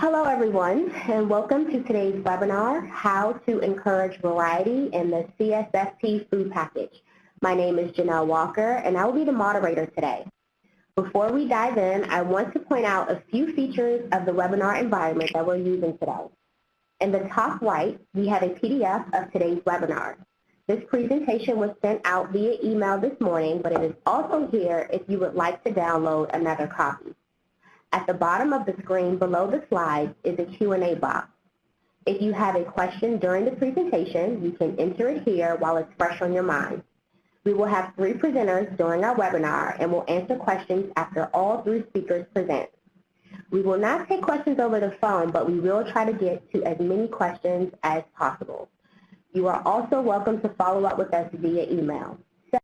Hello everyone, and welcome to today's webinar, How to Encourage Variety in the CSFP Food Package. My name is Janelle Walker, and I will be the moderator today. Before we dive in, I want to point out a few features of the webinar environment that we're using today. In the top right, we have a PDF of today's webinar. This presentation was sent out via email this morning, but it is also here if you would like to download another copy. At the bottom of the screen below the slides is a Q&A box. If you have a question during the presentation, you can enter it here while it's fresh on your mind. We will have 3 presenters during our webinar and will answer questions after all 3 speakers present. We will not take questions over the phone, but we will try to get to as many questions as possible. You are also welcome to follow up with us via email. So,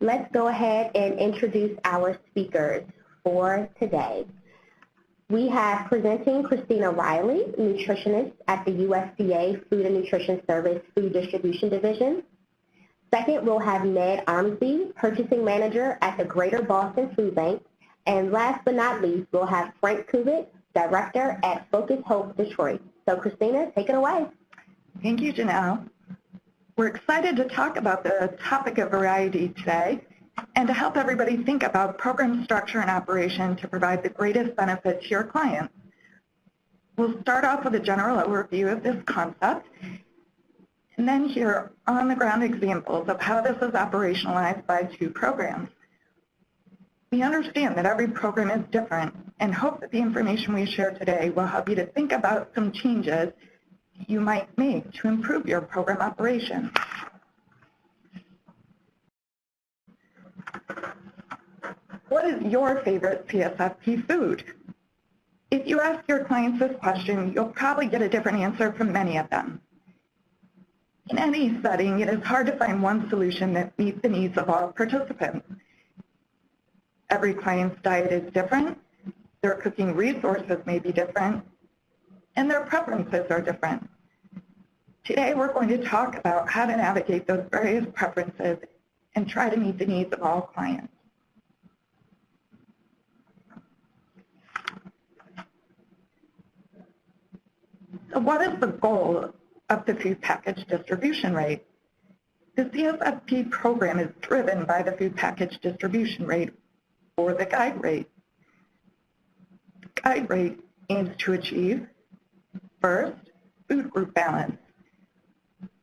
let's go ahead and introduce our speakers for today. We have presenting Christina Riley, nutritionist at the USDA Food and Nutrition Service Food Distribution Division. Second, we'll have Ned Armsby, purchasing manager at the Greater Boston Food Bank. And last but not least, we'll have Frank Kubik, director at Focus Hope Detroit. So Christina, take it away. Thank you, Janelle. We're excited to talk about the topic of variety today, and to help everybody think about program structure and operation to provide the greatest benefit to your clients. We'll start off with a general overview of this concept, and then hear on-the-ground examples of how this is operationalized by 2 programs. We understand that every program is different, and hope that the information we share today will help you to think about some changes you might make to improve your program operation. What is your favorite CSFP food? If you ask your clients this question, you'll probably get a different answer from many of them. In any setting, it is hard to find one solution that meets the needs of all participants. Every client's diet is different, their cooking resources may be different, and their preferences are different. Today, we're going to talk about how to navigate those various preferences and try to meet the needs of all clients. So what is the goal of the food package distribution rate? The CSFP program is driven by the food package distribution rate, or the guide rate. The guide rate aims to achieve, first, food group balance.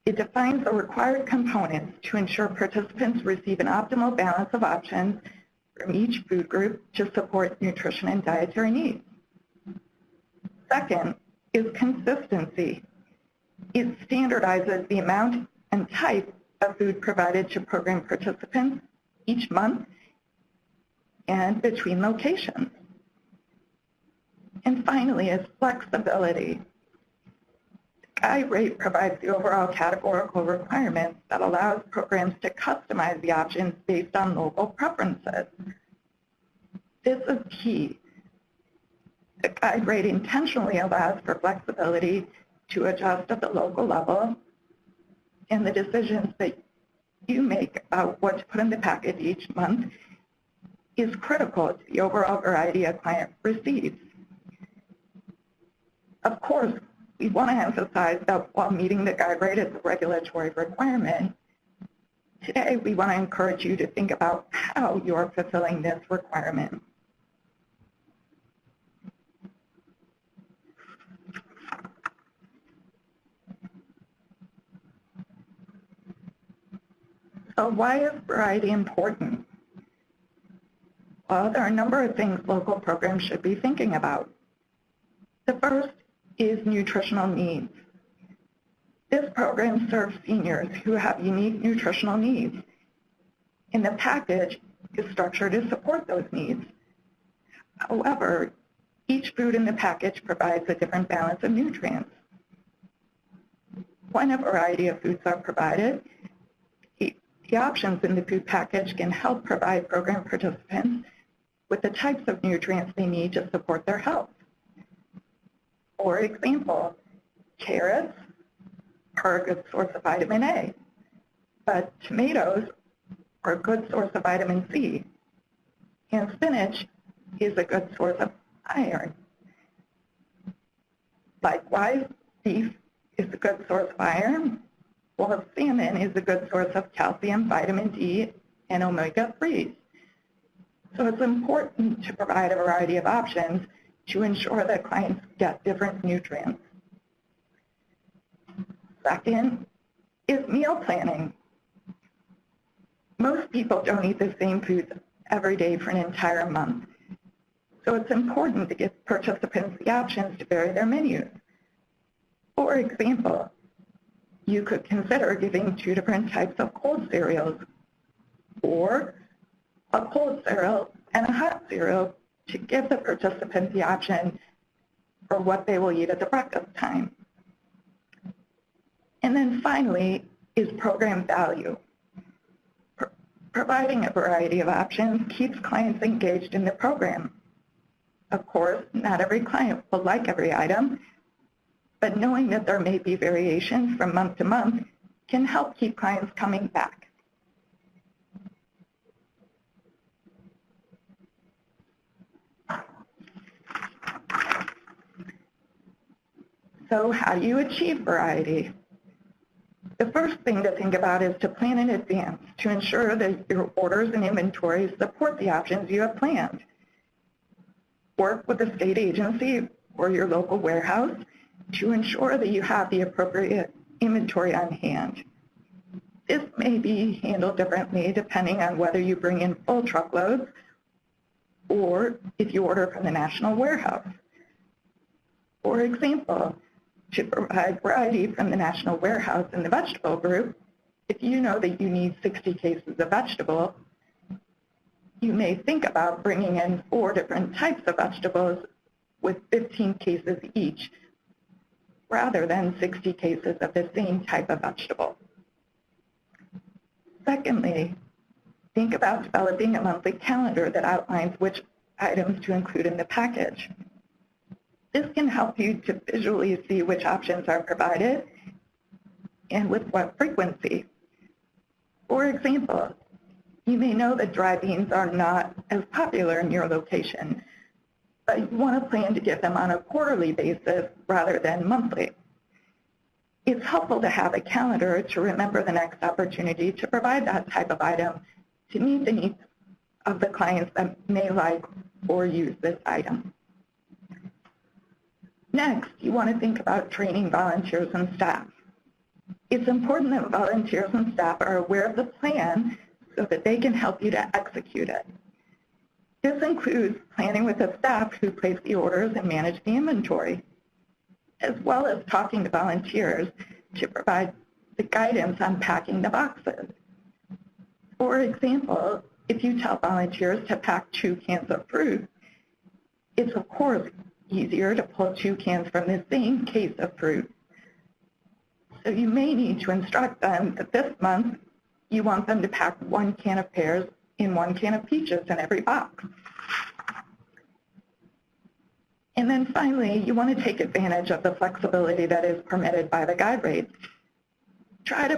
It defines the required components to ensure participants receive an optimal balance of options from each food group to support nutrition and dietary needs. Second is consistency. It standardizes the amount and type of food provided to program participants each month and between locations. And finally is flexibility. The guide rate provides the overall categorical requirements that allows programs to customize the options based on local preferences. This is key. The guide rate intentionally allows for flexibility to adjust at the local level, and the decisions that you make about what to put in the package each month is critical to the overall variety a client receives. Of course, we want to emphasize that while meeting the guide rate is a regulatory requirement, today we want to encourage you to think about how you are fulfilling this requirement. So why is variety important? Well, there are a number of things local programs should be thinking about. The first is nutritional needs. This program serves seniors who have unique nutritional needs, and the package is structured to support those needs. However, each food in the package provides a different balance of nutrients. When a variety of foods are provided, the options in the food package can help provide program participants with the types of nutrients they need to support their health. For example, carrots are a good source of vitamin A, but tomatoes are a good source of vitamin C, and spinach is a good source of iron. Likewise, beef is a good source of iron, while salmon is a good source of calcium, vitamin D, and omega-3s. So it's important to provide a variety of options to ensure that clients get different nutrients. Second is meal planning. Most people don't eat the same foods every day for an entire month. So it's important to give participants the options to vary their menus. For example, you could consider giving 2 different types of cold cereals, or a cold cereal and a hot cereal to give the participant the option for what they will eat at the breakfast time. And then finally is program value. Providing a variety of options keeps clients engaged in the program. Of course, not every client will like every item, but knowing that there may be variations from month to month can help keep clients coming back. So how do you achieve variety? The first thing to think about is to plan in advance to ensure that your orders and inventory support the options you have planned. Work with a state agency or your local warehouse to ensure that you have the appropriate inventory on hand. This may be handled differently depending on whether you bring in full truckloads or if you order from the national warehouse. For example, to provide variety from the national warehouse in the vegetable group, if you know that you need 60 cases of vegetable, you may think about bringing in 4 different types of vegetables with 15 cases each, rather than 60 cases of the same type of vegetable. Secondly, think about developing a monthly calendar that outlines which items to include in the package. This can help you to visually see which options are provided and with what frequency. For example, you may know that dry beans are not as popular in your location, but you want to plan to get them on a quarterly basis rather than monthly. It's helpful to have a calendar to remember the next opportunity to provide that type of item to meet the needs of the clients that may like or use this item. Next, you want to think about training volunteers and staff. It's important that volunteers and staff are aware of the plan so that they can help you to execute it. This includes planning with the staff who place the orders and manage the inventory, as well as talking to volunteers to provide the guidance on packing the boxes. For example, if you tell volunteers to pack 2 cans of fruit, it's of course easier to pull 2 cans from the same case of fruit. So you may need to instruct them that this month you want them to pack 1 can of pears and 1 can of peaches in every box. And then finally, you want to take advantage of the flexibility that is permitted by the guide rates. Try to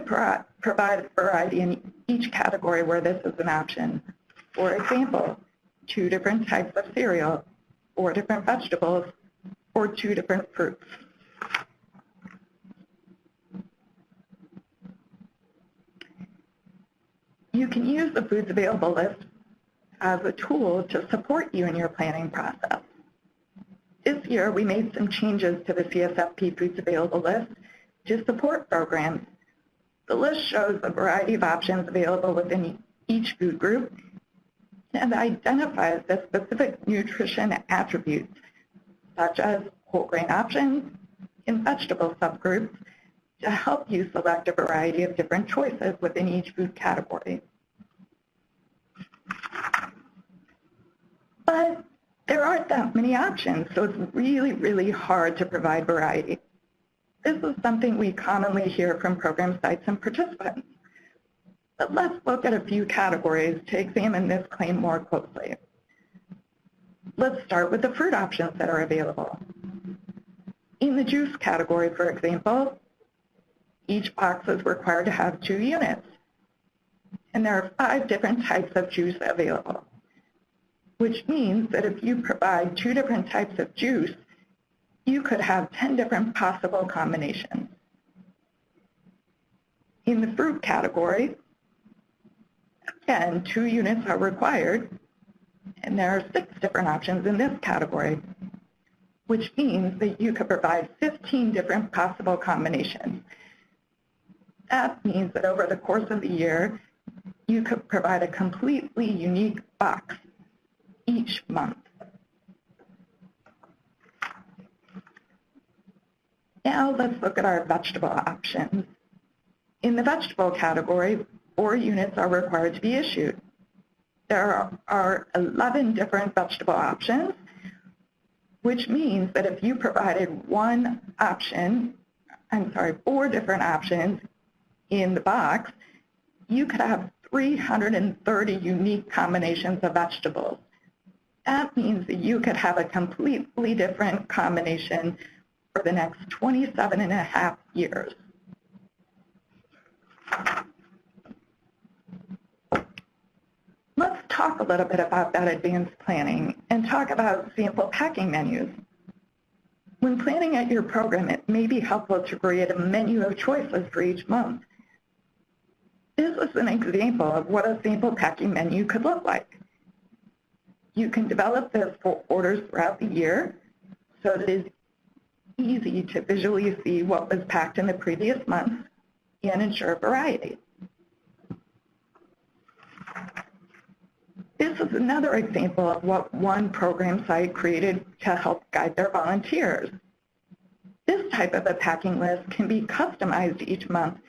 provide variety in each category where this is an option. For example, 2 different types of cereal, 4 different vegetables, or 2 different fruits. You can use the foods available list as a tool to support you in your planning process. This year, we made some changes to the CSFP Foods Available list to support programs. The list shows a variety of options available within each food group and identifies the specific nutrition attributes, such as whole grain options and vegetable subgroups, to help you select a variety of different choices within each food category. But there aren't that many options, so it's really, really hard to provide variety. This is something we commonly hear from program sites and participants. But let's look at a few categories to examine this claim more closely. Let's start with the fruit options that are available. In the juice category, for example, each box is required to have 2 units. And there are 5 different types of juice available, which means that if you provide 2 different types of juice, you could have 10 different possible combinations. In the fruit category, again, 2 units are required, and there are 6 different options in this category, which means that you could provide 15 different possible combinations. That means that over the course of the year, you could provide a completely unique box each month. Now let's look at our vegetable options. In the vegetable category, 4 units are required to be issued. There are 11 different vegetable options, which means that if you provided 4 different options in the box, you could have 330 unique combinations of vegetables. That means that you could have a completely different combination for the next 27.5 years. Let's talk a little bit about that advanced planning and talk about sample packing menus. When planning out your program, it may be helpful to create a menu of choices for each month. This is an example of what a sample packing menu could look like. You can develop this for orders throughout the year so that it is easy to visually see what was packed in the previous month and ensure variety. This is another example of what one program site created to help guide their volunteers. This type of a packing list can be customized each month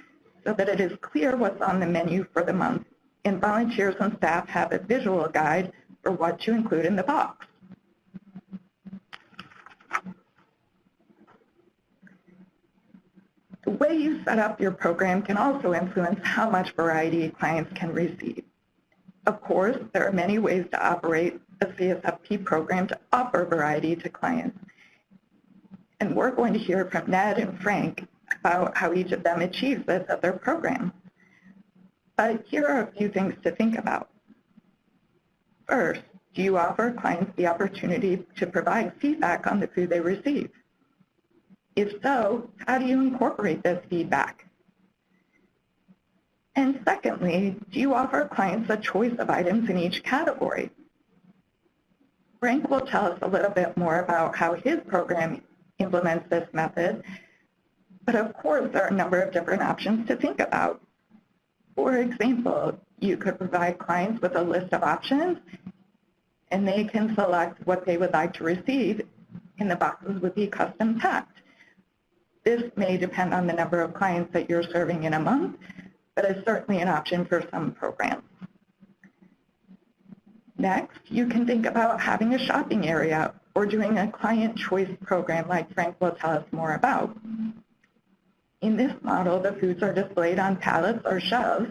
so that it is clear what's on the menu for the month, and volunteers and staff have a visual guide for what to include in the box. The way you set up your program can also influence how much variety clients can receive. Of course, there are many ways to operate a CSFP program to offer variety to clients. And we're going to hear from Ned and Frank about how each of them achieves this at their program. But here are a few things to think about. First, do you offer clients the opportunity to provide feedback on the food they receive? If so, how do you incorporate this feedback? And secondly, do you offer clients a choice of items in each category? Frank will tell us a little bit more about how his program implements this method, but of course there are a number of different options to think about. For example, you could provide clients with a list of options, and they can select what they would like to receive, and the boxes would be custom packed. This may depend on the number of clients that you're serving in a month, but is certainly an option for some programs. Next, you can think about having a shopping area or doing a client choice program like Frank will tell us more about. In this model, the foods are displayed on pallets or shelves,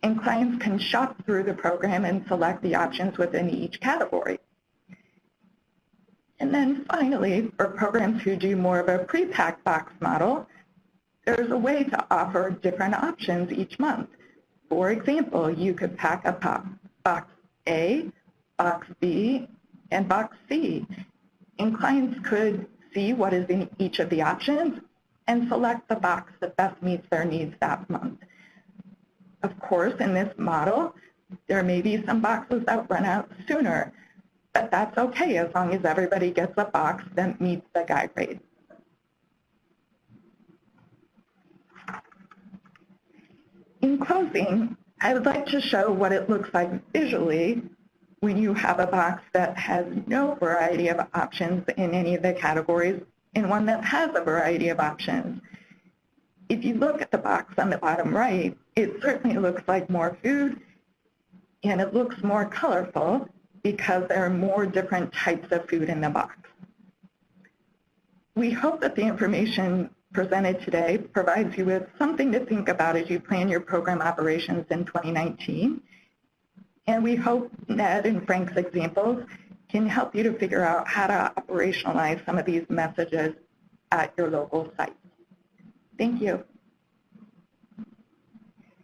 and clients can shop through the program and select the options within each category. And then finally, for programs who do more of a pre-packed box model, there's a way to offer different options each month. For example, you could pack a box A, box B, and box C, and clients could see what is in each of the options and select the box that best meets their needs that month. Of course, in this model, there may be some boxes that run out sooner, but that's okay as long as everybody gets a box that meets the guide rate. In closing, I would like to show what it looks like visually when you have a box that has no variety of options in any of the categories and one that has a variety of options. If you look at the box on the bottom right, it certainly looks like more food, and it looks more colorful because there are more different types of food in the box. We hope that the information presented today provides you with something to think about as you plan your program operations in 2019. And we hope Ned and Frank's examples can help you to figure out how to operationalize some of these messages at your local site. Thank you.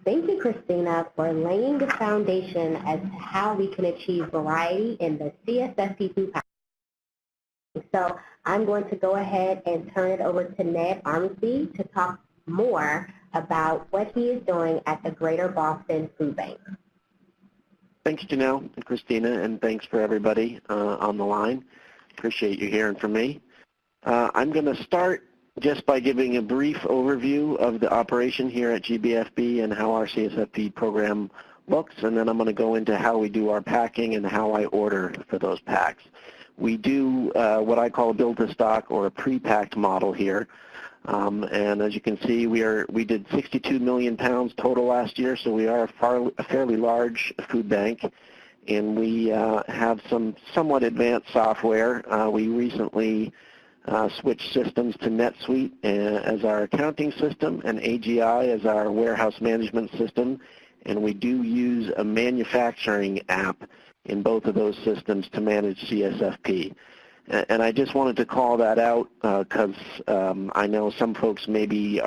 Thank you, Christina, for laying the foundation as to how we can achieve variety in the CSFP food package. So I'm going to go ahead and turn it over to Ned Armsby to talk more about what he is doing at the Greater Boston Food Bank. Thanks, Janelle and Christina, and thanks for everybody on the line. Appreciate you hearing from me. I'm going to start just by giving a brief overview of the operation here at GBFB and how our CSFP program looks, and then I'm going to go into how we do our packing and how I order for those packs. We do what I call a build-to-stock or a pre-packed model here. And as you can see, we did 62 million pounds total last year, so we are a fairly large food bank, and we have some somewhat advanced software. We recently switched systems to NetSuite as our accounting system and AGI as our warehouse management system, and we do use a manufacturing app in both of those systems to manage CSFP. And I just wanted to call that out because I know some folks maybe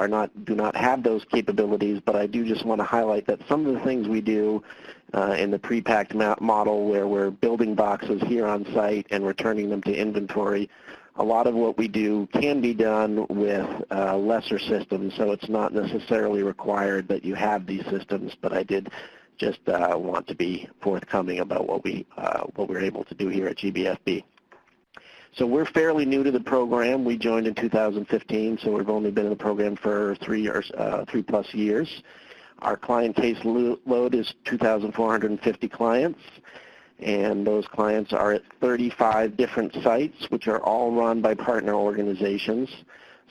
do not have those capabilities, but I do just want to highlight that some of the things we do in the pre-packed model where we're building boxes here on site and returning them to inventory, a lot of what we do can be done with lesser systems, so it's not necessarily required that you have these systems, but I did just want to be forthcoming about what we're able to do here at GBFB. So we're fairly new to the program. We joined in 2015, so we've only been in the program for 3+ years. Our client case load is 2,450 clients, and those clients are at 35 different sites, which are all run by partner organizations.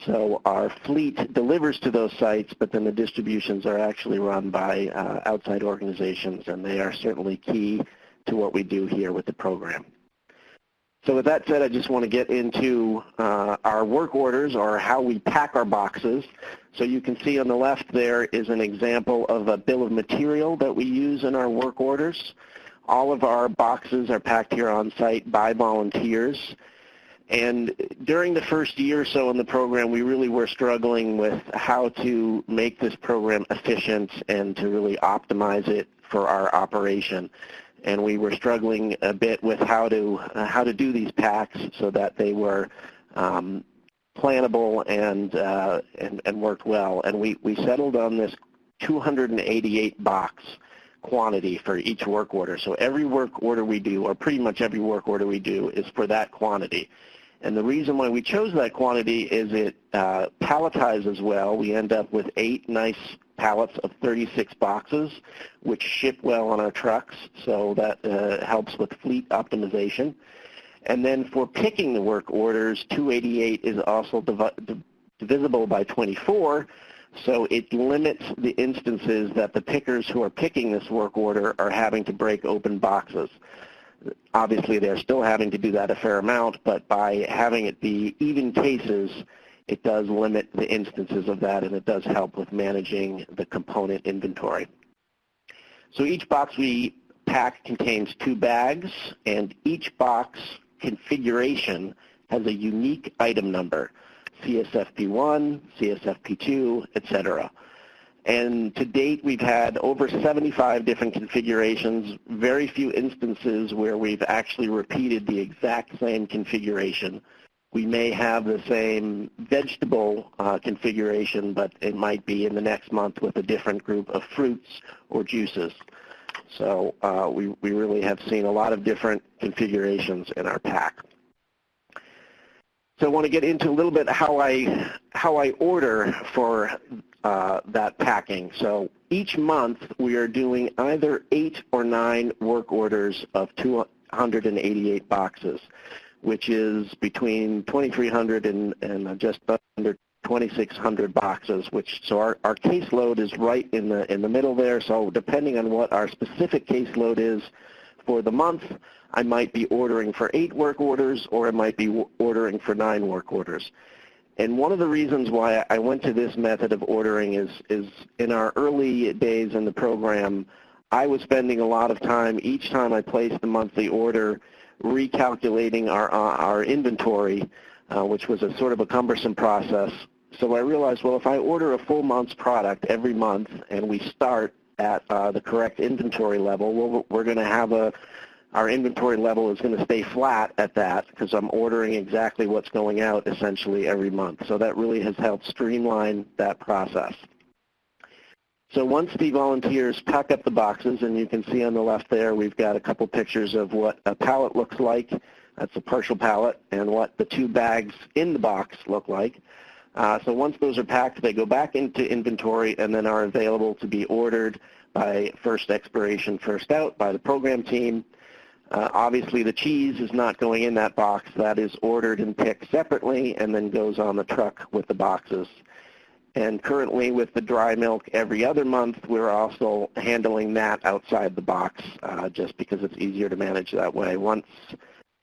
So our fleet delivers to those sites, but then the distributions are actually run by outside organizations, and they are certainly key to what we do here with the program. So with that said, I just want to get into our work orders, or how we pack our boxes. So you can see on the left there is an example of a bill of material that we use in our work orders. All of our boxes are packed here on site by volunteers. And during the first year or so in the program, we really were struggling with how to make this program efficient and to really optimize it for our operation. And we were struggling a bit with how to do these packs so that they were plannable and worked well. And we settled on this 288 box quantity for each work order. So every work order we do, or pretty much every work order we do, is for that quantity. And the reason why we chose that quantity is it palletizes well. We end up with 8 nice pallets of 36 boxes, which ship well on our trucks, so that helps with fleet optimization. And then for picking the work orders, 288 is also divisible by 24, so it limits the instances that the pickers who are picking this work order are having to break open boxes. Obviously, they're still having to do that a fair amount, but by having it be even cases, it does limit the instances of that, and it does help with managing the component inventory. So each box we pack contains 2 bags, and each box configuration has a unique item number, CSFP1, CSFP2, etc. And to date, we've had over 75 different configurations, very few instances where we've actually repeated the exact same configuration. We may have the same vegetable configuration, but it might be in the next month with a different group of fruits or juices. So we really have seen a lot of different configurations in our pack. So I want to get into a little bit how I order for that packing. So each month we are doing either 8 or 9 work orders of 288 boxes, which is between 2,300 and just under 2,600 boxes. So our caseload is right in the middle there. So depending on what our specific caseload is for the month, I might be ordering for 8 work orders, or I might be ordering for 9 work orders. And one of the reasons why I went to this method of ordering is in our early days in the program, I was spending a lot of time each time I placed the monthly order recalculating our inventory, which was a sort of a cumbersome process. So I realized, well, if I order a full month's product every month and we start at the correct inventory level, we're going to have a our inventory level is going to stay flat at that because I'm ordering exactly what's going out essentially every month. So that really has helped streamline that process. So once the volunteers pack up the boxes, and you can see on the left there, we've got a couple pictures of what a pallet looks like. That's a partial pallet, and what the 2 bags in the box look like. So once those are packed, they go back into inventory and then are available to be ordered by first expiration, first out by the program team. Obviously, the cheese is not going in that box. That is ordered and picked separately and then goes on the truck with the boxes. And currently with the dry milk every other month, we're also handling that outside the box just because it's easier to manage that way. Once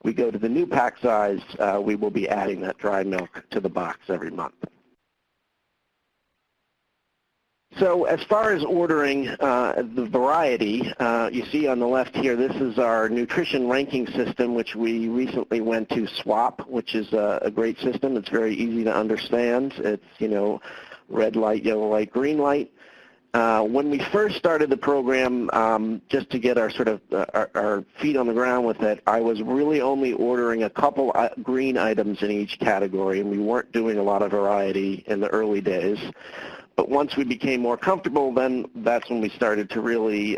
we go to the new pack size, we will be adding that dry milk to the box every month. So as far as ordering the variety, you see on the left here, this is our nutrition ranking system, which we recently went to SWAP, which is a great system. It's very easy to understand. It's, you know, red light, yellow light, green light. When we first started the program, just to get our sort of our feet on the ground with it, I was really only ordering a couple green items in each category, and we weren't doing a lot of variety in the early days. But once we became more comfortable, then that's when we started to really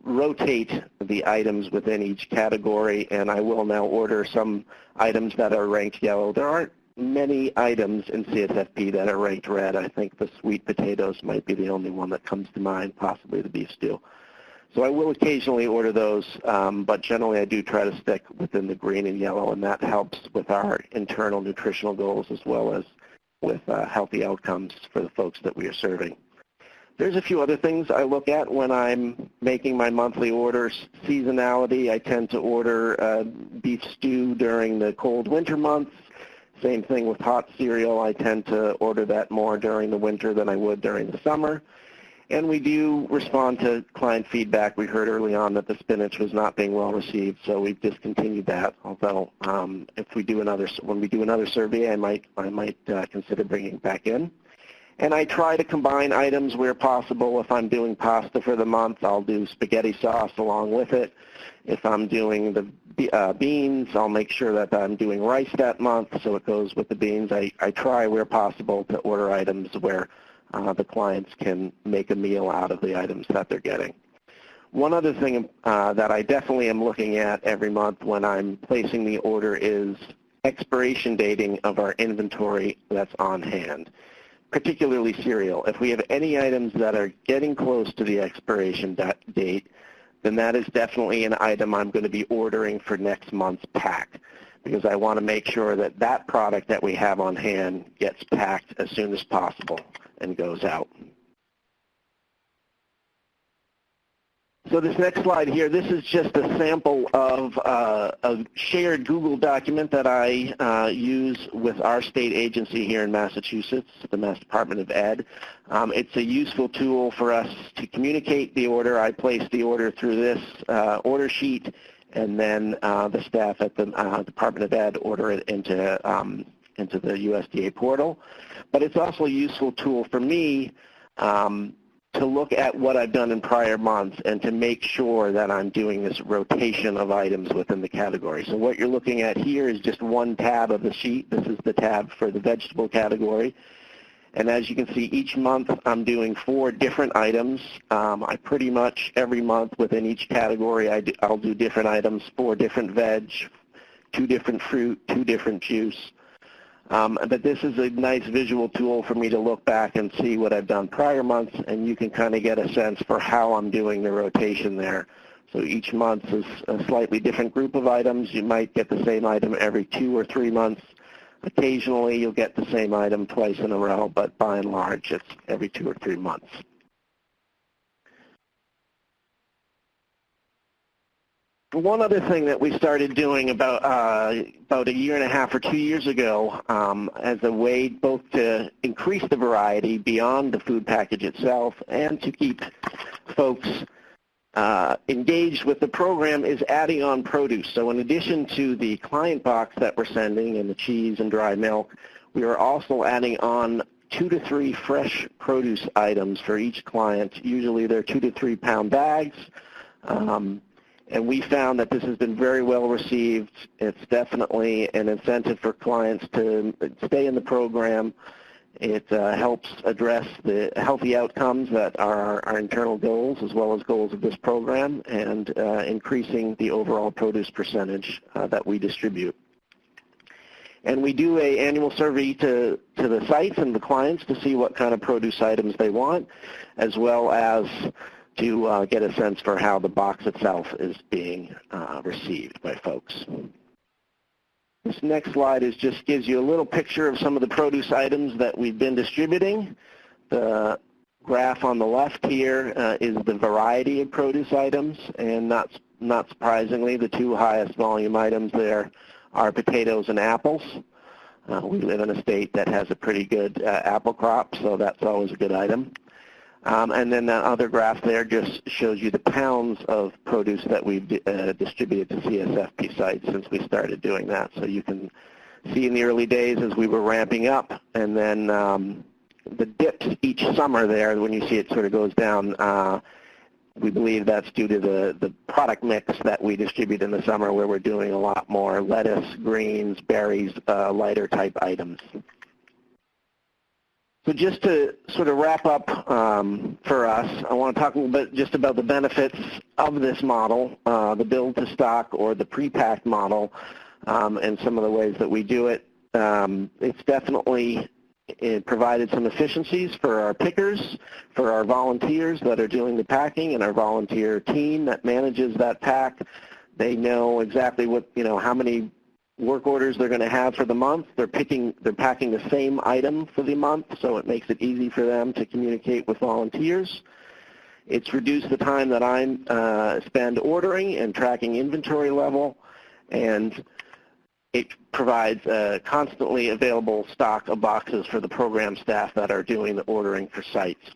rotate the items within each category, and I will now order some items that are ranked yellow. There aren't many items in CSFP that are ranked red. I think the sweet potatoes might be the only one that comes to mind, possibly the beef stew. So I will occasionally order those, but generally I do try to stick within the green and yellow, and that helps with our internal nutritional goals as well as with healthy outcomes for the folks that we are serving. There's a few other things I look at when I'm making my monthly orders. Seasonality, I tend to order beef stew during the cold winter months. Same thing with hot cereal. I tend to order that more during the winter than I would during the summer. And we do respond to client feedback. We heard early on that the spinach was not being well received, so we've discontinued that. Although, if we do when we do another survey, I might consider bringing it back in. And I try to combine items where possible. If I'm doing pasta for the month, I'll do spaghetti sauce along with it. If I'm doing the beans, I'll make sure that I'm doing rice that month, so it goes with the beans. I try where possible to order items where the clients can make a meal out of the items that they're getting. One other thing that I definitely am looking at every month when I'm placing the order is expiration dating of our inventory that's on hand, particularly cereal. If we have any items that are getting close to the expiration date, then that is definitely an item I'm going to be ordering for next month's pack, because I want to make sure that that product that we have on hand gets packed as soon as possible and goes out. So this next slide here, this is just a sample of a shared Google document that I use with our state agency here in Massachusetts, the Mass Department of Ed. It's a useful tool for us to communicate the order. I place the order through this order sheet, and then the staff at the Department of Ed order it into the USDA portal. But it's also a useful tool for me to look at what I've done in prior months and to make sure that I'm doing this rotation of items within the category. So what you're looking at here is just one tab of the sheet. This is the tab for the vegetable category. And as you can see, each month I'm doing 4 different items. I pretty much every month within each category I'll do different items, 4 different veg, 2 different fruit, 2 different juice. But this is a nice visual tool for me to look back and see what I've done prior months, and you can kind of get a sense for how I'm doing the rotation there. So each month is a slightly different group of items. You might get the same item every 2 or 3 months. Occasionally you'll get the same item twice in a row, but by and large it's every 2 or 3 months. One other thing that we started doing about a year and a half or 2 years ago as a way both to increase the variety beyond the food package itself and to keep folks engaged with the program is adding on produce. So in addition to the client box that we're sending and the cheese and dry milk, we are also adding on 2 to 3 fresh produce items for each client. Usually they're 2 to 3 pound bags. And we found that this has been very well received. It's definitely an incentive for clients to stay in the program. It helps address the healthy outcomes that are our internal goals as well as goals of this program, and increasing the overall produce percentage that we distribute. And we do an annual survey to the sites and the clients to see what kind of produce items they want, as well as to get a sense for how the box itself is being received by folks. This next slide just gives you a little picture of some of the produce items that we've been distributing. The graph on the left here is the variety of produce items, and not surprisingly, the two highest volume items there are potatoes and apples. We live in a state that has a pretty good apple crop, so that's always a good item. And then that other graph there just shows you the pounds of produce that we've distributed to CSFP sites since we started doing that. So you can see in the early days as we were ramping up, and then the dips each summer there, when you see it sort of goes down, we believe that's due to the product mix that we distribute in the summer, where we're doing a lot more lettuce, greens, berries, lighter type items. So just to sort of wrap up for us, I want to talk a little bit just about the benefits of this model, the build to stock or the pre-packed model, and some of the ways that we do it. It's definitely provided some efficiencies for our pickers, for our volunteers that are doing the packing, and our volunteer team that manages that pack. They know exactly what, how many work orders they're going to have for the month. They're packing the same item for the month, so it makes it easy for them to communicate with volunteers. It's reduced the time that I spend ordering and tracking inventory level, and it provides a constantly available stock of boxes for the program staff that are doing the ordering for sites.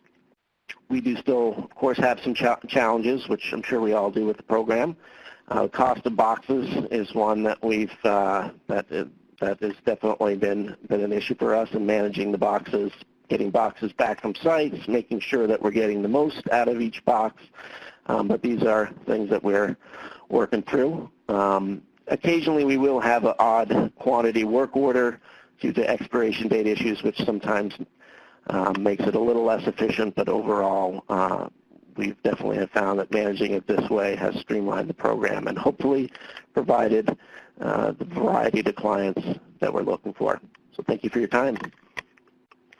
We do still, of course, have some challenges, which I'm sure we all do with the program. Cost of boxes is one that that has definitely been an issue for us in managing the boxes, getting boxes back from sites, making sure that we're getting the most out of each box. But these are things that we're working through. Occasionally we will have an odd quantity work order due to expiration date issues, which sometimes makes it a little less efficient, but overall we definitely have found that managing it this way has streamlined the program and hopefully provided the variety to clients that we're looking for. So thank you for your time.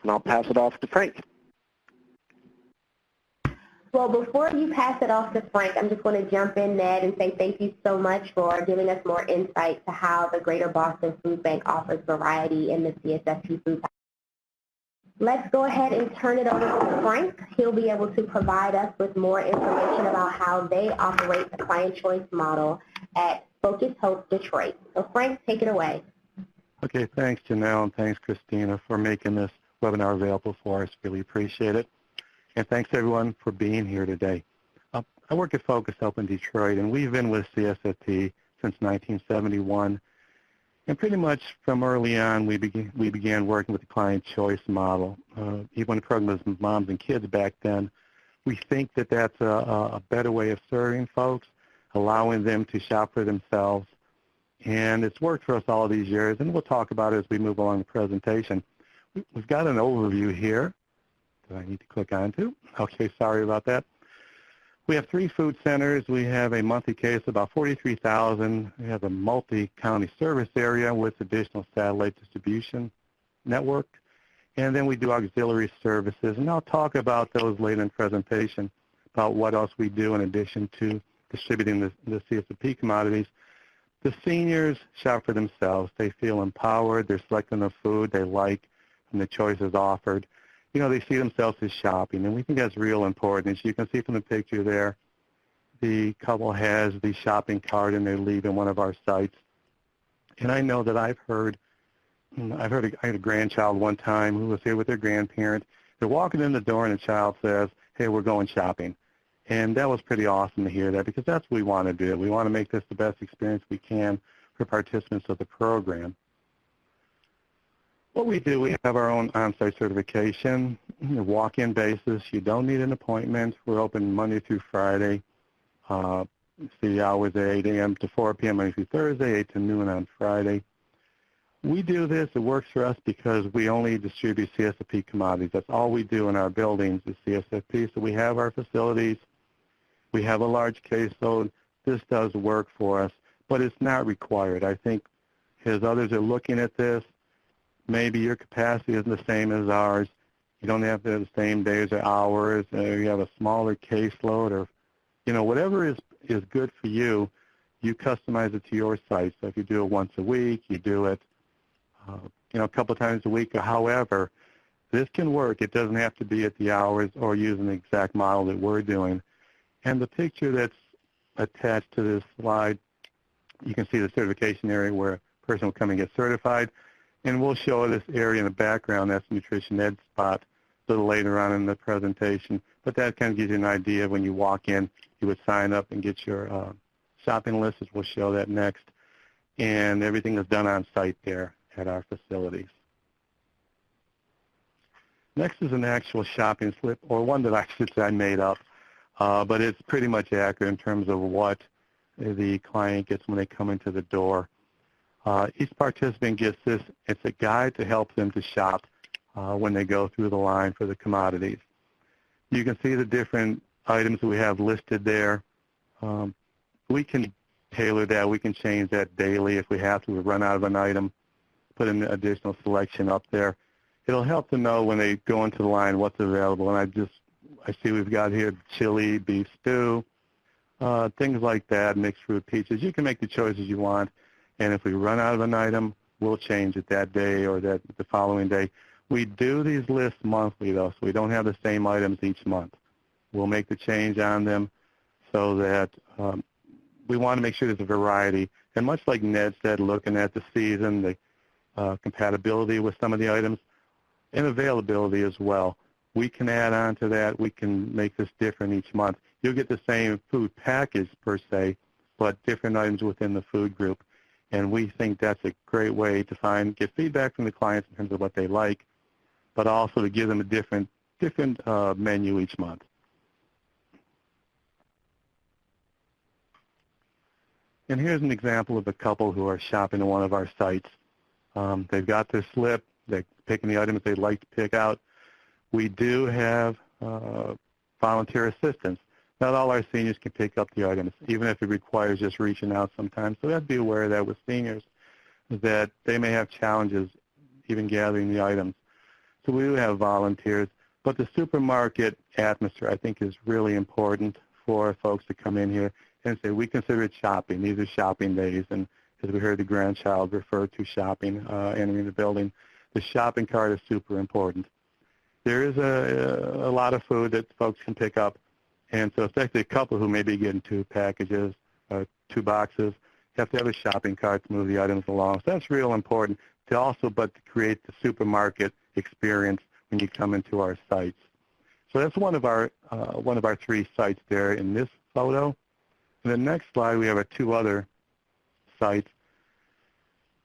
And I'll pass it off to Frank. Well, before you pass it off to Frank, I'm just going to jump in, Ned, and say thank you so much for giving us more insight to how the Greater Boston Food Bank offers variety in the CSFP food package. Let's go ahead and turn it over to Frank. He'll be able to provide us with more information about how they operate the client choice model at Focus Hope Detroit. So Frank, take it away. Okay, thanks Janelle, and thanks Christina for making this webinar available for us. Really appreciate it. And thanks everyone for being here today. I work at Focus Hope in Detroit, and we've been with CSFP since 1971. And pretty much from early on, we began working with the client choice model. Even when the program was moms and kids back then, we think that that's a better way of serving folks, allowing them to shop for themselves. And it's worked for us all these years, and we'll talk about it as we move along the presentation. We've got an overview here that I need to click onto. Okay, sorry about that. We have 3 food centers. We have a monthly case of about 43,000. We have a multi-county service area with additional satellite distribution network. And then we do auxiliary services. And I'll talk about those later in the presentation, about what else we do in addition to distributing the CSFP commodities. The seniors shop for themselves. They feel empowered. They're selecting the food they like and the choices offered. They see themselves as shopping, and we think that's real important. As you can see from the picture there, the couple has the shopping cart and they're leaving one of our sites. And I know that I had a grandchild one time who was here with their grandparent. They're walking in the door and the child says, "Hey, we're going shopping." And that was pretty awesome to hear that, because that's what we want to do. We want to make this the best experience we can for participants of the program. What we do, we have our own on-site certification, walk-in basis. You don't need an appointment. We're open Monday through Friday. see hours at 8 a.m. to 4 p.m. Monday through Thursday, 8 to noon on Friday. We do this, it works for us because we only distribute CSFP commodities. That's all we do in our buildings is CSFP. So we have our facilities, we have a large caseload. This does work for us, but it's not required. I think as others are looking at this, maybe your capacity isn't the same as ours. You don't have to have the same days or hours, you have a smaller caseload, or whatever is good for you, you customize it to your site. So if you do it once a week, you do it a couple times a week, or however, this can work. It doesn't have to be at the hours or using the exact model that we're doing. And the picture that's attached to this slide, you can see the certification area where a person will come and get certified. And we'll show this area in the background. That's the Nutrition Ed spot a little later on in the presentation. But that kind of gives you an idea. When you walk in, you would sign up and get your shopping list, as we'll show that next. And everything is done on site there at our facilities. Next is an actual shopping slip, or one that I should say I made up, but it's pretty much accurate in terms of what the client gets when they come into the door. Each participant gets this. It's a guide to help them to shop when they go through the line for the commodities. You can see the different items that we have listed there. We can tailor that. We can change that daily if we have to. We run out of an item, put an additional selection up there. It'll help them know when they go into the line what's available. And I see we've got here chili, beef stew, things like that, mixed fruit peaches. You can make the choices you want. And if we run out of an item, we'll change it that day or the following day. We do these lists monthly, though, so we don't have the same items each month. We'll make the change on them so that we want to make sure there's a variety. And much like Ned said, looking at the season, the compatibility with some of the items, and availability as well. We can add on to that. We can make this different each month. You'll get the same food package per se, but different items within the food group. And we think that's a great way to get feedback from the clients in terms of what they like, but also to give them a different menu each month. And here's an example of a couple who are shopping at one of our sites. They've got their slip. They're picking the items they'd like to pick out. We do have volunteer assistance. Not all our seniors can pick up the items, even if it requires just reaching out sometimes. So we have to be aware of that with seniors, that they may have challenges even gathering the items. So we do have volunteers. But the supermarket atmosphere, I think, is really important for folks to come in here and say, we consider it shopping. These are shopping days. And as we heard the grandchild refer to shopping, entering the building, the shopping cart is super important. There is a lot of food that folks can pick up. And so especially a couple who may be getting 2 packages, 2 boxes, have to have a shopping cart to move the items along. So that's real important to create the supermarket experience when you come into our sites. So that's one of our 3 sites there in this photo. In the next slide, we have our 2 other sites.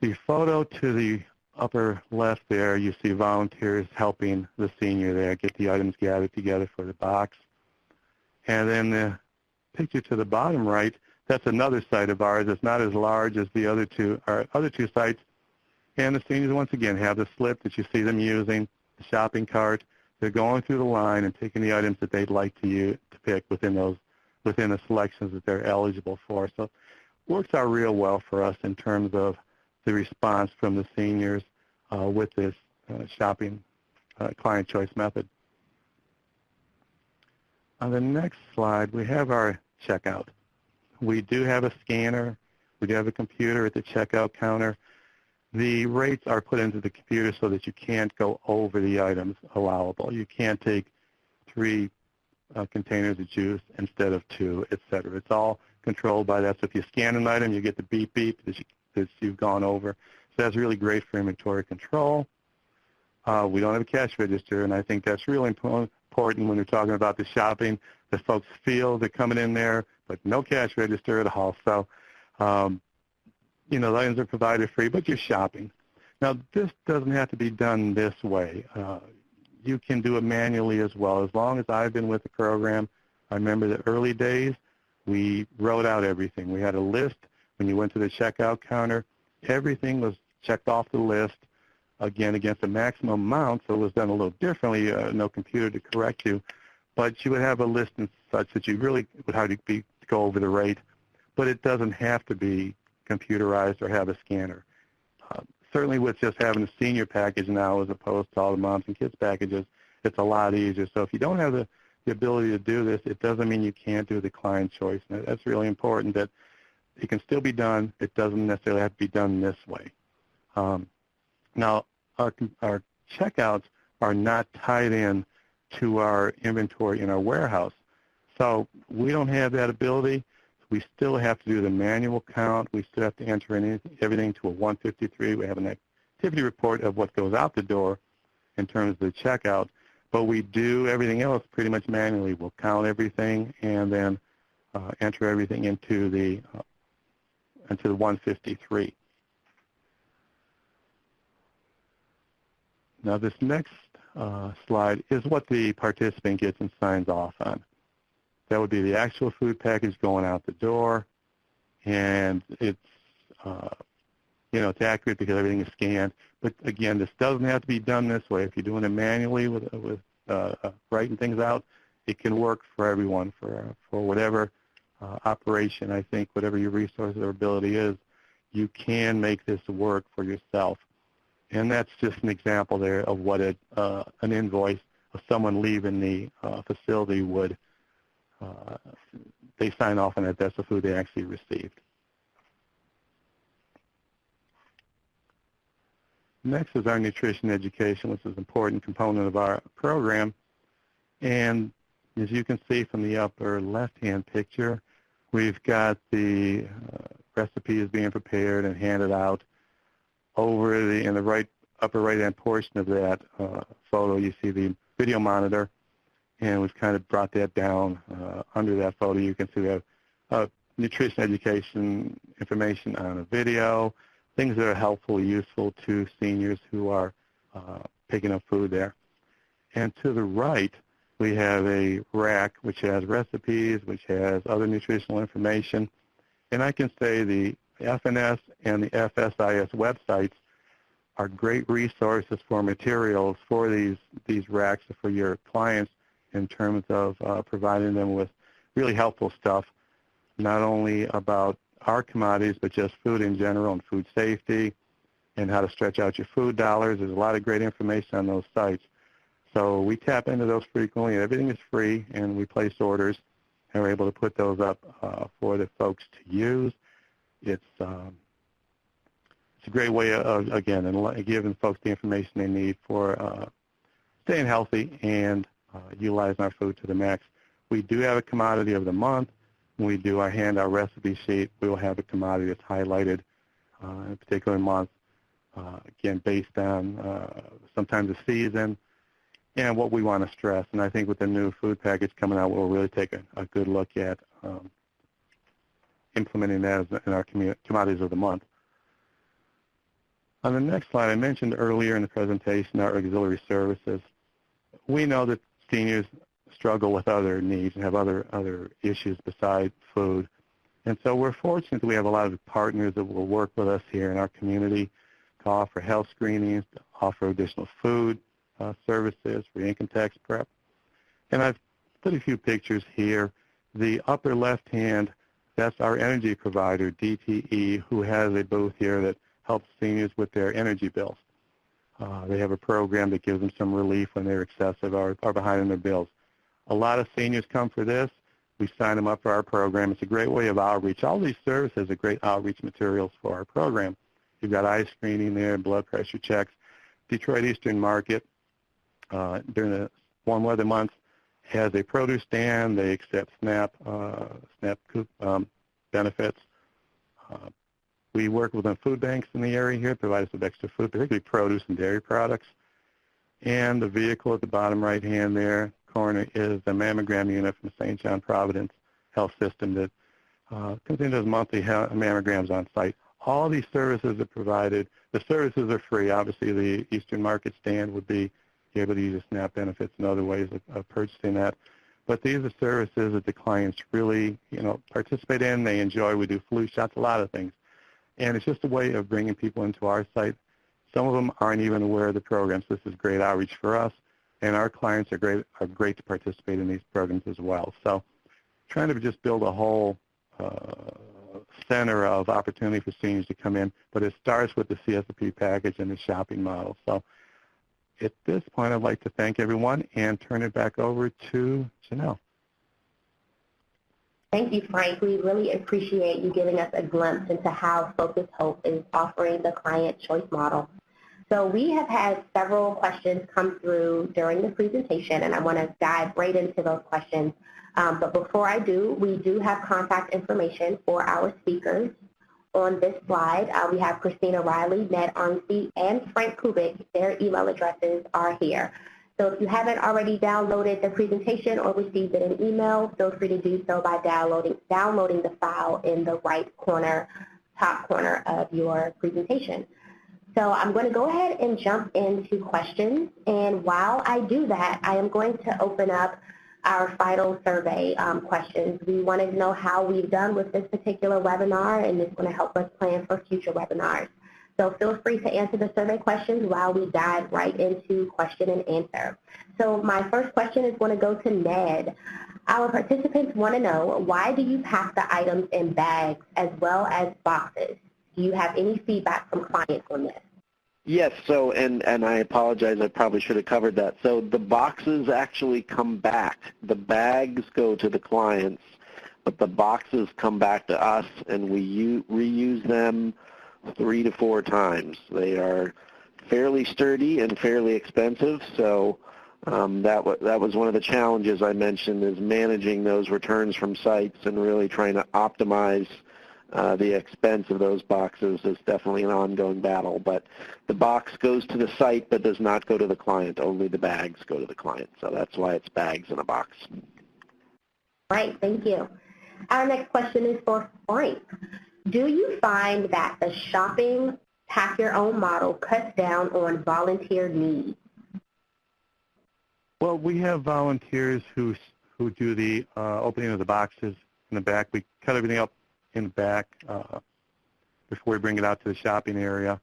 The photo to the upper left there, you see volunteers helping the senior there get the items gathered together for the box. And then the picture to the bottom right, that's another site of ours. It's not as large as the other two sites. And the seniors, once again, have the slip that you see them using, the shopping cart. They're going through the line and picking the items that they'd like to pick within the selections that they're eligible for. So it works out real well for us in terms of the response from the seniors with this shopping client choice method. On the next slide, we have our checkout. We do have a scanner. We do have a computer at the checkout counter. The rates are put into the computer so that you can't go over the items allowable. You can't take 3 containers of juice instead of 2, et cetera. It's all controlled by that. So if you scan an item, you get the beep beep that you've gone over. So that's really great for inventory control. We don't have a cash register, and I think that's really important when you're talking about the shopping, that folks feel they're coming in there, but no cash register at all. So, the items are provided free, but you're shopping. Now, this doesn't have to be done this way. You can do it manually as well. As long as I've been with the program, I remember the early days We wrote out everything. We had a list. When you went to the checkout counter, everything was checked off the list, again, against the maximum amount, so it was done a little differently, no computer to correct you. But you would have a list and such that you really would have to go over the rate, but it doesn't have to be computerized or have a scanner. Certainly with just having a senior package now as opposed to all the moms and kids packages, it's a lot easier. So if you don't have the ability to do this, it doesn't mean you can't do the client choice. And that's really important, that it can still be done. It doesn't necessarily have to be done this way. Now, our checkouts are not tied in to our inventory in our warehouse. So we don't have that ability. We still have to do the manual count. We still have to enter in everything to a 153. We have an activity report of what goes out the door in terms of the checkout. But we do everything else pretty much manually. We'll count everything and then enter everything into the 153. Now this next slide is what the participant gets and signs off on. That would be the actual food package going out the door, and it's it's accurate because everything is scanned. But again, this doesn't have to be done this way. If you're doing it manually with writing things out, it can work for everyone for whatever operation. I think whatever your resources or ability is, you can make this work for yourself. And that's just an example there of what an invoice of someone leaving the facility would. They sign off on it. That's the food they actually received. Next is our nutrition education, which is an important component of our program. And as you can see from the upper left-hand picture, we've got the recipes being prepared and handed out. Over in the upper right-hand portion of that photo, you see the video monitor. And we've kind of brought that down. Under that photo, you can see we have nutrition education information on a video, things that are helpful, useful to seniors who are picking up food there. And to the right, we have a rack which has recipes, which has other nutritional information. And I can say the FNS and the FSIS websites are great resources for materials for these racks for your clients, in terms of providing them with really helpful stuff, not only about our commodities, but just food in general and food safety and how to stretch out your food dollars. There's a lot of great information on those sites. So we tap into those frequently. Everything is free, and we place orders, and we're able to put those up for the folks to use. It's a great way of, again, giving folks the information they need for staying healthy and utilizing our food to the max. We do have a commodity of the month. When we do our handout recipe sheet, we will have a commodity that's highlighted in a particular month, again, based on sometimes the season and what we want to stress. And I think with the new food package coming out, we'll really take a good look at implementing that in our commodities of the month. On the next slide, I mentioned earlier in the presentation our auxiliary services. We know that seniors struggle with other needs and have other issues besides food. And so we're fortunate that we have a lot of partners that will work with us here in our community to offer health screenings, to offer additional food services for income tax prep. And I've put a few pictures here. The upper left hand, that's our energy provider, DTE, who has a booth here that helps seniors with their energy bills. They have a program that gives them some relief when they're excessive or behind in their bills. A lot of seniors come for this. We sign them up for our program. It's a great way of outreach. All these services are great outreach materials for our program. You've got eye screening there, blood pressure checks. Detroit Eastern Market, during the warm weather months, has a produce stand. They accept SNAP benefits. We work with food banks in the area here, provide us with extra food, particularly produce and dairy products. And the vehicle at the bottom right-hand there corner is the mammogram unit from St. John Providence Health System that comes in those monthly mammograms on site. All these services are provided. The services are free. Obviously, the Eastern Market stand would be able to use SNAP benefits and other ways of purchasing that. But these are services that the clients really, participate in. They enjoy. We do flu shots, a lot of things. And it's just a way of bringing people into our site. Some of them aren't even aware of the programs. This is great outreach for us, and our clients are great to participate in these programs as well. So trying to just build a whole center of opportunity for seniors to come in, but it starts with the CSFP package and the shopping model. So at this point, I'd like to thank everyone and turn it back over to Janelle. Thank you, Frank. We really appreciate you giving us a glimpse into how Focus Hope is offering the client choice model. So we have had several questions come through during the presentation, and I want to dive right into those questions. But before I do, we do have contact information for our speakers. On this slide, we have Christina Riley, Ned Armstead, and Frank Kubik. Their email addresses are here. So if you haven't already downloaded the presentation or received it in email, feel free to do so by downloading the file in the right corner, top corner of your presentation. So I'm going to go ahead and jump into questions. And while I do that, I am going to open up our final survey questions. We wanted to know how we've done with this particular webinar, and it's going to help us plan for future webinars. So feel free to answer the survey questions while we dive right into question and answer. So my first question is going to go to Ned. Our participants want to know, why do you pack the items in bags as well as boxes? Do you have any feedback from clients on this? Yes, so, and I apologize, I probably should have covered that. So the boxes actually come back. The bags go to the clients, but the boxes come back to us, and we reuse them 3 to 4 times. They are fairly sturdy and fairly expensive, so that was one of the challenges I mentioned, is managing those returns from sites and really trying to optimize the expense of those boxes. Is definitely an ongoing battle. But the box goes to the site but does not go to the client. Only the bags go to the client. So that's why it's bags in a box. Right, thank you. Our next question is for Frank. Do you find that the shopping pack your own model cuts down on volunteer needs? Well, we have volunteers who do the opening of the boxes in the back. We cut everything up in the back before we bring it out to the shopping area.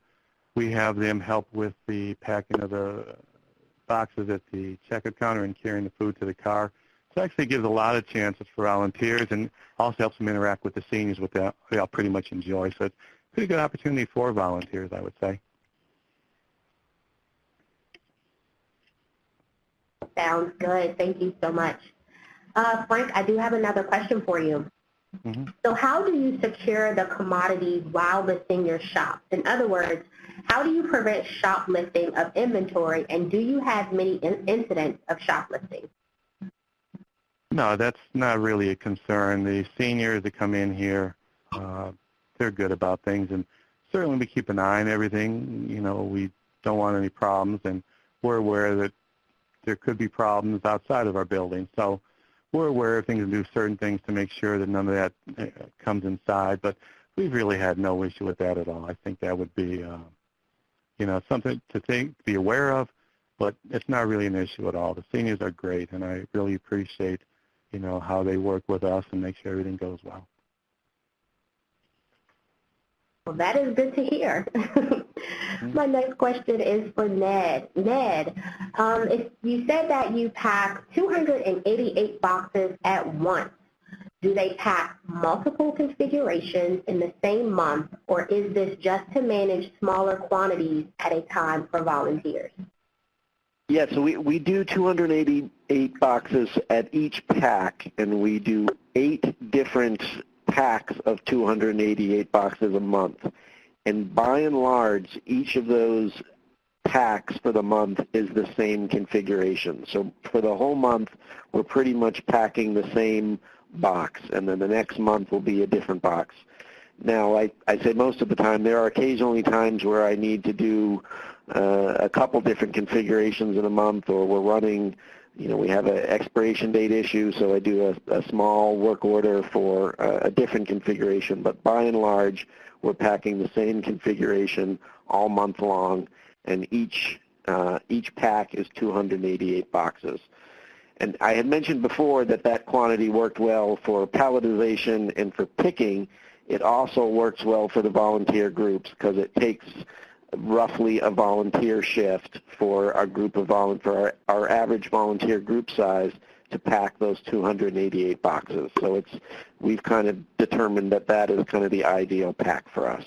We have them help with the packing of the boxes at the checkout counter and carrying the food to the car. So it actually gives a lot of chances for volunteers, and also helps them interact with the seniors, which they all pretty much enjoy. So it's a pretty good opportunity for volunteers, I would say. Sounds good. Thank you so much. Frank, I do have another question for you. Mm-hmm. So how do you secure the commodities while the senior shops? In other words, how do you prevent shoplifting of inventory, and do you have many incidents of shoplifting? No, that's not really a concern. The seniors that come in here, they're good about things, and certainly we keep an eye on everything. We don't want any problems, and we're aware that there could be problems outside of our building. So we're aware of things and do certain things to make sure that none of that comes inside, but we've really had no issue with that at all. I think that would be, something to be aware of, but it's not really an issue at all. The seniors are great, and I really appreciate, how they work with us and make sure everything goes well. Well, that is good to hear. My next question is for Ned. Ned, if you said that you pack 288 boxes at once, do they pack multiple configurations in the same month, or is this just to manage smaller quantities at a time for volunteers? Yeah, so we do 288 boxes at each pack, and we do 8 different packs of 288 boxes a month. And by and large, each of those packs for the month is the same configuration. So for the whole month, we're pretty much packing the same box, and then the next month will be a different box. Now, I say most of the time. There are occasionally times where I need to do a couple different configurations in a month, or we're running, we have an expiration date issue, so I do a small work order for a different configuration. But by and large, we're packing the same configuration all month long, and each pack is 288 boxes. And I had mentioned before that that quantity worked well for palletization and for picking. It also works well for the volunteer groups because it takes roughly a volunteer shift for our group of for our average volunteer group size to pack those 288 boxes. So we've kind of determined that that is kind of the ideal pack for us.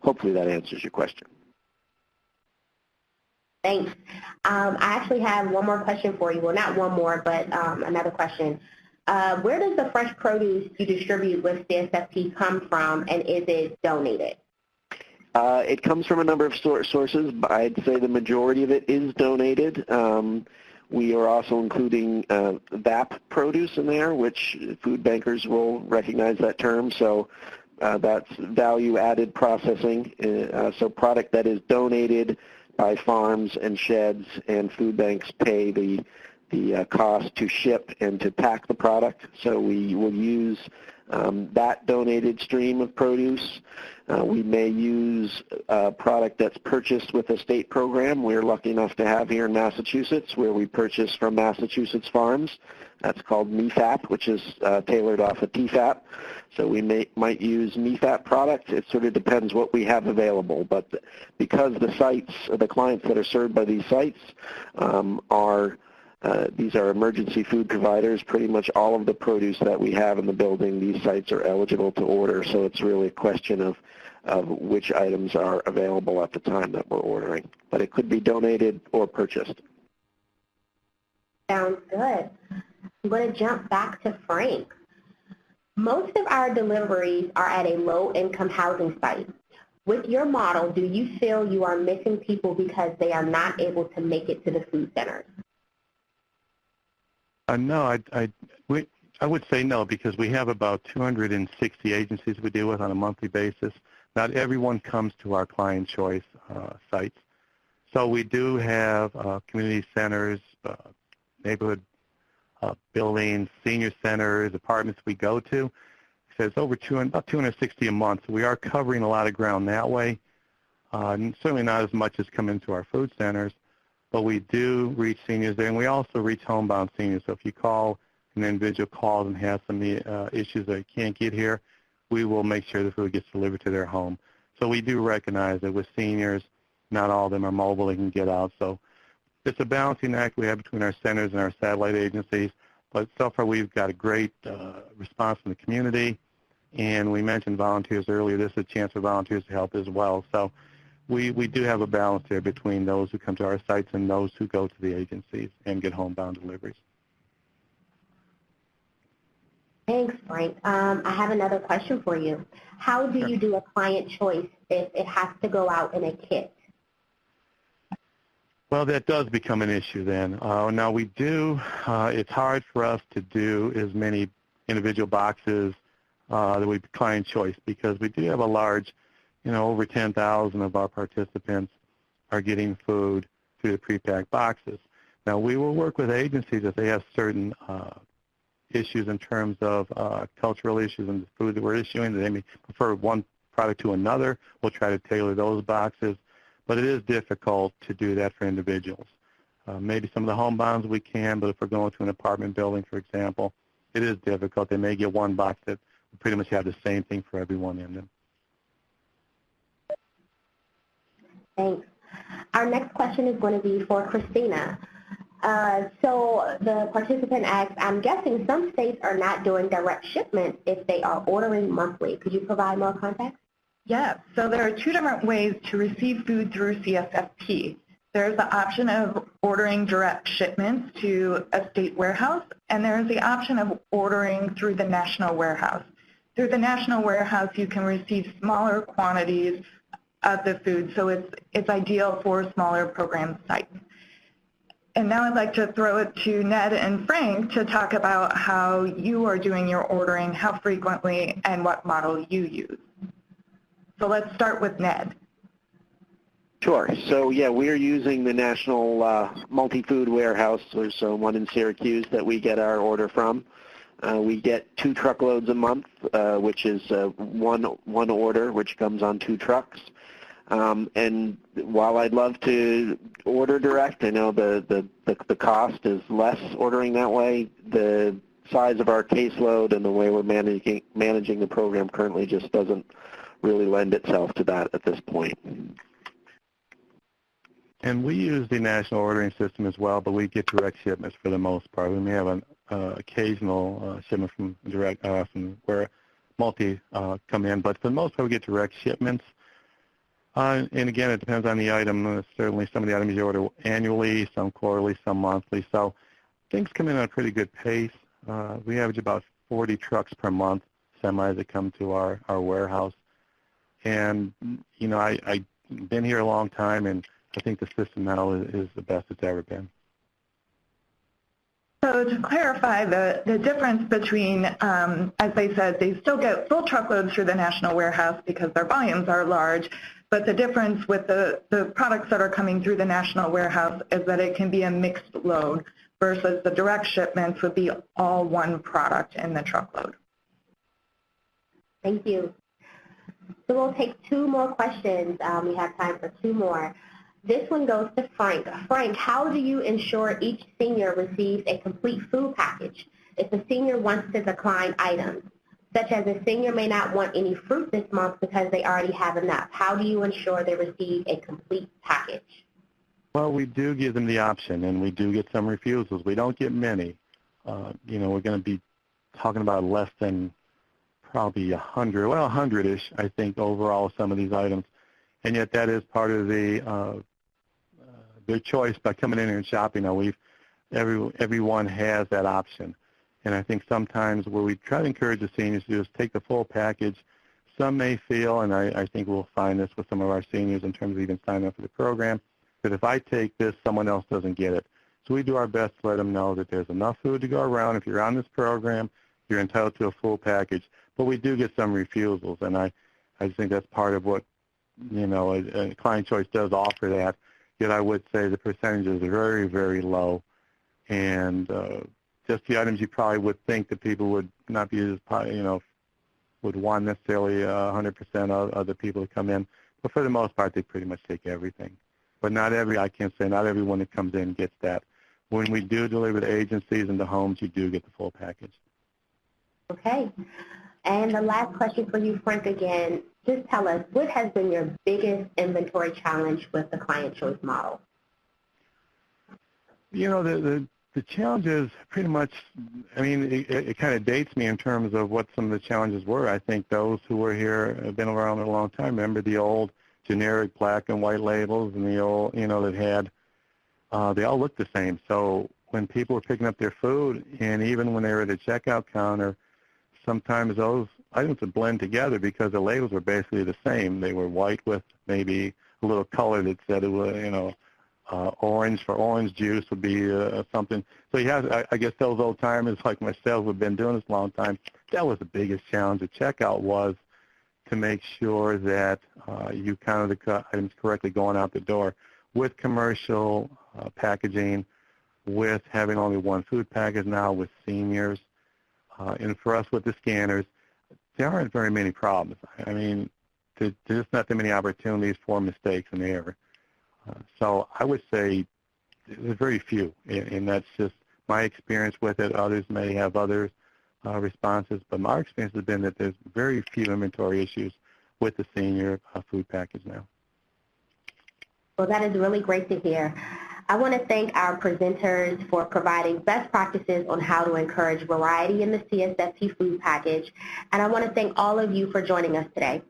Hopefully that answers your question. Thanks. I actually have one more question for you. Well, not one more, but another question. Where does the fresh produce you distribute with CSFP come from, and is it donated? It comes from a number of sources. I'd say the majority of it is donated. We are also including VAP produce in there, which food bankers will recognize that term. So that's value-added processing. So product that is donated by farms and sheds, and food banks pay the cost to ship and to pack the product. So we will use that donated stream of produce. We may use a product that's purchased with a state program. We're lucky enough to have here in Massachusetts where we purchase from Massachusetts farms. That's called MeFAP, which is tailored off of TFAP. So we might use MeFAP product. It sort of depends what we have available. But because the sites, the clients that are served by these sites these are emergency food providers. Pretty much all of the produce that we have in the building, these sites are eligible to order. So it's really a question of which items are available at the time that we're ordering. But it could be donated or purchased. Sounds good. I'm going to jump back to Frank. Most of our deliveries are at a low-income housing site. With your model, do you feel you are missing people because they are not able to make it to the food centers? No, I would say no, because we have about 260 agencies we deal with on a monthly basis. Not everyone comes to our client choice sites. So we do have community centers, neighborhood buildings, senior centers, apartments we go to. So it's over about 260 a month. So we are covering a lot of ground that way. Certainly not as much as come into our food centers. But we do reach seniors there, and we also reach homebound seniors. So if you call, an individual calls and has some issues that can't get here, we will make sure the food gets delivered to their home. So we do recognize that with seniors, not all of them are mobile, they can get out. So it's a balancing act we have between our centers and our satellite agencies. But so far we've got a great response from the community. And we mentioned volunteers earlier. This is a chance for volunteers to help as well. So we do have a balance there between those who come to our sites and those who go to the agencies and get homebound deliveries. Thanks, Frank. I have another question for you. How do you do a client choice if it has to go out in a kit? Well, that does become an issue then. Now we do, it's hard for us to do as many individual boxes that we client choice because we do have a large, over 10,000 of our participants are getting food through the pre-packed boxes. Now we will work with agencies if they have certain issues in terms of cultural issues in the food that we're issuing. They may prefer one product to another. We'll try to tailor those boxes. But it is difficult to do that for individuals. Maybe some of the homebounds we can, but if we're going to an apartment building, for example, it is difficult. They may get one box that will pretty much have the same thing for everyone in them. Thanks. Our next question is going to be for Christina. So the participant asks, I'm guessing some states are not doing direct shipments if they are ordering monthly. Could you provide more context? Yeah, so there are two different ways to receive food through CSFP. There's the option of ordering direct shipments to a state warehouse, and there's the option of ordering through the national warehouse. Through the national warehouse, you can receive smaller quantities of the food, so it's ideal for smaller program sites. And now I'd like to throw it to Ned and Frank to talk about how you are doing your ordering, how frequently, and what model you use. So let's start with Ned. Sure. So yeah, we're using the National Multi-Food Warehouse. There's one in Syracuse that we get our order from. We get 2 truckloads a month, which is one order, which comes on 2 trucks. And while I'd love to order direct. I know the cost is less ordering that way. The size of our caseload and the way we're managing the program currently just doesn't really lend itself to that at this point. And we use the national ordering system as well, but we get direct shipments for the most part. We may have an occasional shipment from direct from where multi come in, but for the most part we get direct shipments. And again, it depends on the item. Certainly some of the items you order annually, some quarterly, some monthly. So things come in at a pretty good pace. We average about 40 trucks per month, semis that come to our warehouse. And, you know, I've been here a long time, and I think the system now is the best it's ever been. So to clarify, the difference between, as they said, they still get full truckloads through the national warehouse because their volumes are large, but the difference with the products that are coming through the national warehouse is that it can be a mixed load versus the direct shipments would be all one product in the truckload. Thank you. So we'll take two more questions. We have time for two more. This one goes to Frank. Frank, how do you ensure each senior receives a complete food package if a senior wants to decline items, such as a senior may not want any fruit this month because they already have enough? How do you ensure they receive a complete package? Well, we do give them the option, and we do get some refusals. We don't get many. You know, we're going to be talking about less than probably 100, well, 100-ish, I think, overall, some of these items. And yet that is part of their choice by coming in here and shopping. Now, everyone has that option. And I think sometimes where we try to encourage the seniors to do is take the full package. Some may feel, and I think we'll find this with some of our seniors in terms of even signing up for the program, that if I take this, someone else doesn't get it. So we do our best to let them know that there's enough food to go around. If you're on this program, you're entitled to a full package. But we do get some refusals, and I just think that's part of what, you know, a client choice does offer that. Yet I would say the percentages are very, very low, and just the items you probably would think that people would not be as, you know, would want necessarily 100% of other people to come in. But for the most part, they pretty much take everything. But not everyone that comes in gets that. When we do deliver to agencies and to homes, you do get the full package. Okay. And the last question for you, Frank, again, just tell us, what has been your biggest inventory challenge with the client choice model? You know, the challenges pretty much, I mean, it kind of dates me in terms of what some of the challenges were. I think those who were here have been around a long time. Remember the old generic black and white labels and the old, you know, that had, they all looked the same. So when people were picking up their food, and even when they were at the checkout counter, sometimes those items would blend together because the labels were basically the same. They were white with maybe a little color that said it was, you know, orange for orange juice would be something. So you have, I guess those old timers like myself who have been doing this a long time, that was the biggest challenge at checkout, was to make sure that you counted the items correctly going out the door. With commercial packaging, with having only one food package now with seniors, and for us with the scanners, there aren't very many problems. I mean, there's just not that many opportunities for mistakes in the error. So I would say there's very few, and that's just my experience with it. Others may have other responses, but my experience has been that there's very few inventory issues with the senior food package now. Well, that is really great to hear. I want to thank our presenters for providing best practices on how to encourage variety in the CSFP food package, and I want to thank all of you for joining us today.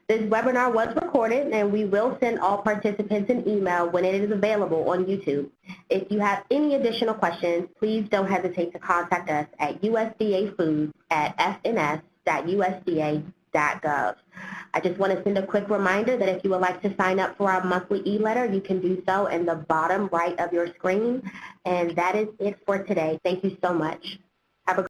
This webinar was recorded, and we will send all participants an email when it is available on YouTube. If you have any additional questions, please don't hesitate to contact us at usdafoods@fns.usda.gov. I just want to send a quick reminder that if you would like to sign up for our monthly e-letter, you can do so in the bottom right of your screen. And that is it for today. Thank you so much.